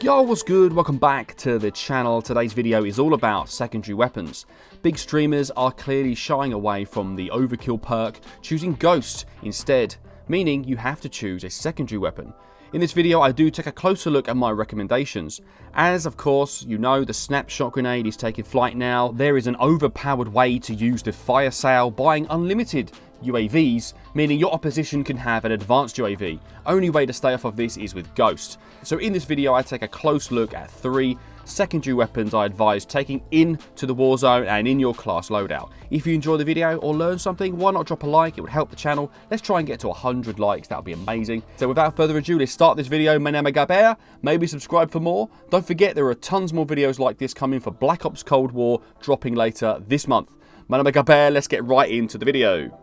Yo, what's good? Welcome back to the channel. Today's video is all about secondary weapons. Big streamers are clearly shying away from the overkill perk, choosing Ghost instead, meaning you have to choose a secondary weapon. In this video, I do take a closer look at my recommendations. As, of course, you know, the Snapshot grenade is taking flight now. There is an overpowered way to use the fire sale, buying unlimited UAVs, meaning your opposition can have an advanced UAV. Only way to stay off of this is with Ghost. So in this video, I take a close look at 3 secondary weapons I advise taking into the Warzone and in your class loadout. If you enjoy the video or learn something, why not drop a like? It would help the channel. Let's try and get to 100 likes. That would be amazing. So without further ado, let's start this video. My name is Gaber. Maybe subscribe for more. Don't forget there are tons more videos like this coming for Black Ops Cold War dropping later this month. My name is Gaber. Let's get right into the video.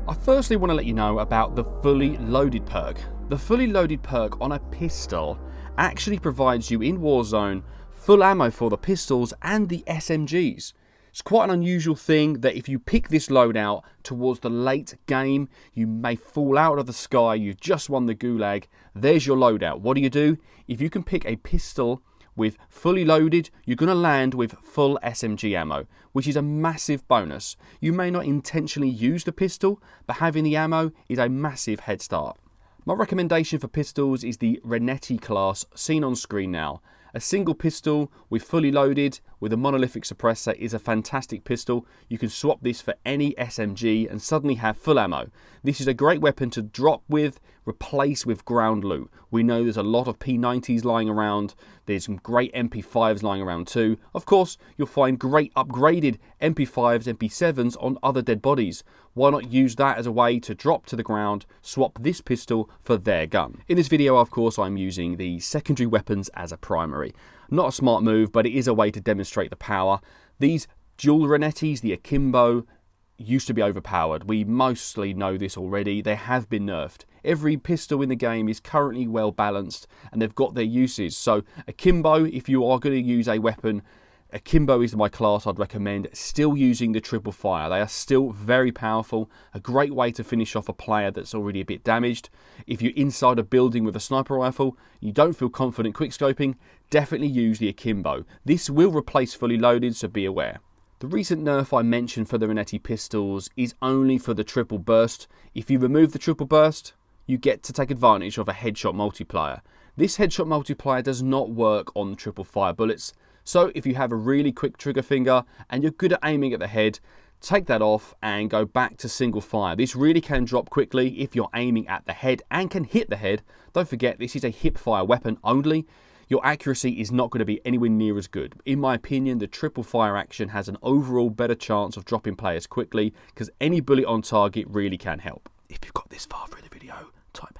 I firstly want to let you know about the fully loaded perk. The fully loaded perk on a pistol actually provides you in Warzone full ammo for the pistols and the SMGs. It's quite an unusual thing that if you pick this loadout towards the late game, you may fall out of the sky, you've just won the gulag, there's your loadout. What do? If you can pick a pistol with fully loaded, you're going to land with full SMG ammo, which is a massive bonus. You may not intentionally use the pistol, but having the ammo is a massive head start. My recommendation for pistols is the Renetti class seen on screen now. A single pistol with fully loaded with a monolithic suppressor is a fantastic pistol. You can swap this for any SMG and suddenly have full ammo. This is a great weapon to drop with, replace with ground loot. We know there's a lot of P90s lying around. There's some great MP5s lying around too. Of course, you'll find great upgraded MP5s, MP7s on other dead bodies. Why not use that as a way to drop to the ground, swap this pistol for their gun? In this video, of course, I'm using the secondary weapons as a primary. Not a smart move, but it is a way to demonstrate the power. These dual Renettis, the Akimo, used to be overpowered. We mostly know this already. They have been nerfed. Every pistol in the game is currently well balanced and they've got their uses. So Akimo, if you are going to use a weapon, Akimo is my class I'd recommend still using the triple fire. They are still very powerful, a great way to finish off a player that's already a bit damaged. If you're inside a building with a sniper rifle, you don't feel confident quickscoping, definitely use the Akimo. This will replace fully loaded, so be aware. The recent nerf I mentioned for the Renetti pistols is only for the triple burst. If you remove the triple burst, you get to take advantage of a headshot multiplier. This headshot multiplier does not work on triple fire bullets. So if you have a really quick trigger finger and you're good at aiming at the head, take that off and go back to single fire. This really can drop quickly if you're aiming at the head and can hit the head. Don't forget, this is a hip fire weapon only. Your accuracy is not going to be anywhere near as good. In my opinion, the triple fire action has an overall better chance of dropping players quickly because any bullet on target really can help. If you've got this far through the video, type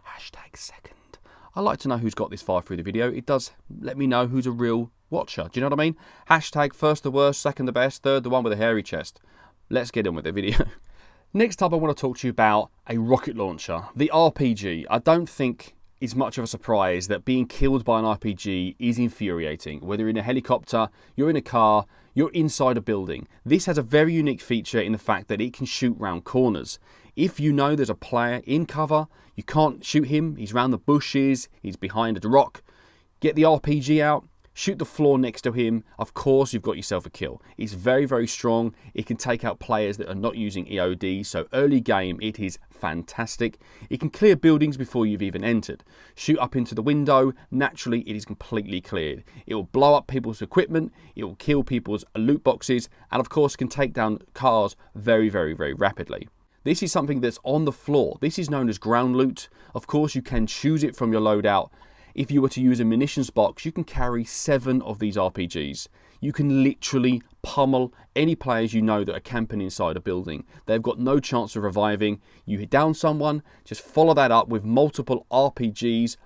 #second. I like to know who's got this far through the video. It does let me know who's a real watcher. Do you know what I mean? #first the worst, second the best, third the one with a hairy chest. Let's get on with the video. Next up, I want to talk to you about a rocket launcher, the RPG. I don't think it's much of a surprise that being killed by an RPG is infuriating. Whether you're in a helicopter, you're in a car, you're inside a building. This has a very unique feature in the fact that it can shoot round corners. If you know there's a player in cover, you can't shoot him, he's round the bushes, he's behind a rock, get the RPG out, shoot the floor next to him, of course you've got yourself a kill. It's very, very strong. It can take out players that are not using EOD, so early game it is fantastic. It can clear buildings before you've even entered. Shoot up into the window, naturally it is completely cleared. It will blow up people's equipment, it will kill people's loot boxes, and of course can take down cars very, very, very rapidly. This is something that's on the floor. This is known as ground loot. Of course you can choose it from your loadout. If you were to use a munitions box, you can carry 7 of these RPGs. You can literally pummel any players you know that are camping inside a building. They've got no chance of reviving. You hit down someone, just follow that up with multiple RPGs.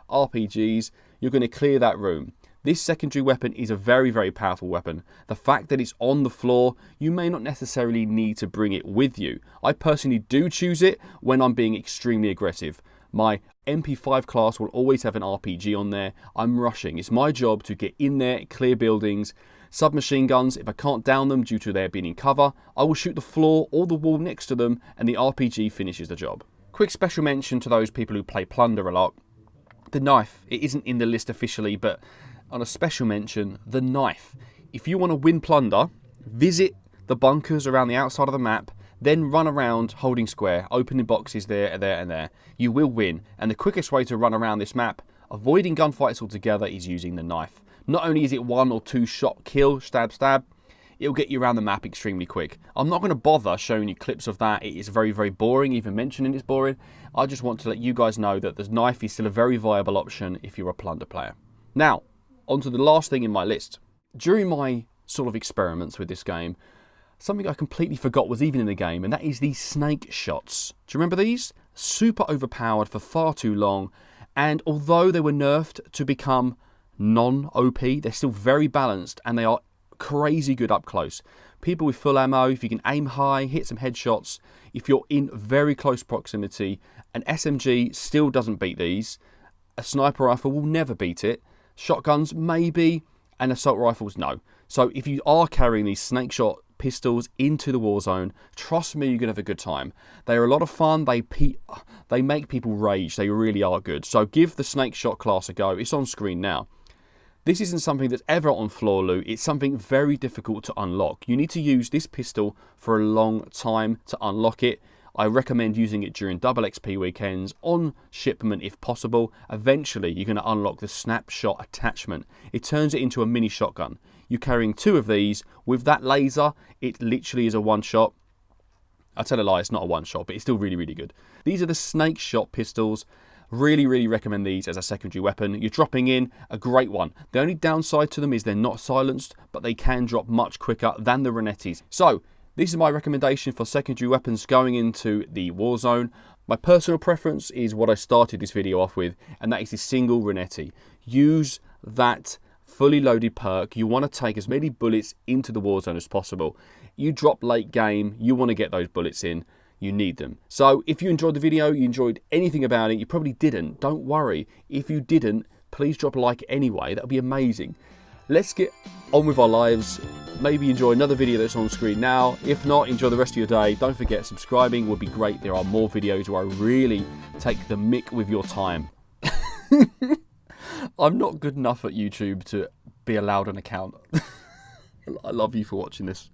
You're going to clear that room. This secondary weapon is a very, very powerful weapon. The fact that it's on the floor, you may not necessarily need to bring it with you. I personally do choose it when I'm being extremely aggressive. My MP5 class will always have an RPG on there. I'm rushing. It's my job to get in there, clear buildings. Submachine guns, if I can't down them due to their being in cover, I will shoot the floor or the wall next to them and the RPG finishes the job. Quick special mention to those people who play Plunder a lot. The knife, it isn't in the list officially, but on a special mention, the knife. If you want to win plunder, visit the bunkers around the outside of the map, then run around holding square, opening boxes there, and there. You will win, and the quickest way to run around this map, avoiding gunfights altogether, is using the knife. Not only is it 1 or 2 shot kill, stab, stab, it'll get you around the map extremely quick. I'm not going to bother showing you clips of that. It is very, very boring. Even mentioning it's boring. I just want to let you guys know that the knife is still a very viable option if you're a plunder player. Now, on to the last thing in my list. During my sort of experiments with this game, something I completely forgot was even in the game, and that is the Snakeshots. Do you remember these? Super overpowered for far too long, and although they were nerfed to become non-OP, they're still very balanced, and they are crazy good up close. People with full ammo, if you can aim high, hit some headshots, if you're in very close proximity, an SMG still doesn't beat these. A sniper rifle will never beat it. Shotguns, maybe, and assault rifles, no. So if you are carrying these Snakeshot pistols into the Warzone, trust me, you're going to have a good time. They are a lot of fun. They make people rage. They really are good. So give the Snakeshot class a go. It's on screen now. This isn't something that's ever on floor loot. It's something very difficult to unlock. You need to use this pistol for a long time to unlock it. I recommend using it during double XP weekends, on shipment if possible. Eventually, you're going to unlock the snapshot attachment. It turns it into a mini shotgun. You're carrying 2 of these. With that laser, it literally is a one-shot. I tell a lie, it's not a one-shot, but it's still really, really good. These are the Snakeshot pistols. Really, really recommend these as a secondary weapon. You're dropping in a great one. The only downside to them is they're not silenced, but they can drop much quicker than the Renettis. So, this is my recommendation for secondary weapons going into the Warzone. My personal preference is what I started this video off with, and that is the single Renetti. Use that fully loaded perk. You want to take as many bullets into the Warzone as possible. You drop late game, you want to get those bullets in. You need them. So if you enjoyed the video, you enjoyed anything about it, you probably didn't. Don't worry. If you didn't, please drop a like anyway. That would be amazing. Let's get on with our lives. Maybe enjoy another video that's on screen now. If not, enjoy the rest of your day. Don't forget, subscribing would be great. There are more videos where I really take the mick with your time. I'm not good enough at YouTube to be allowed an account. I love you for watching this.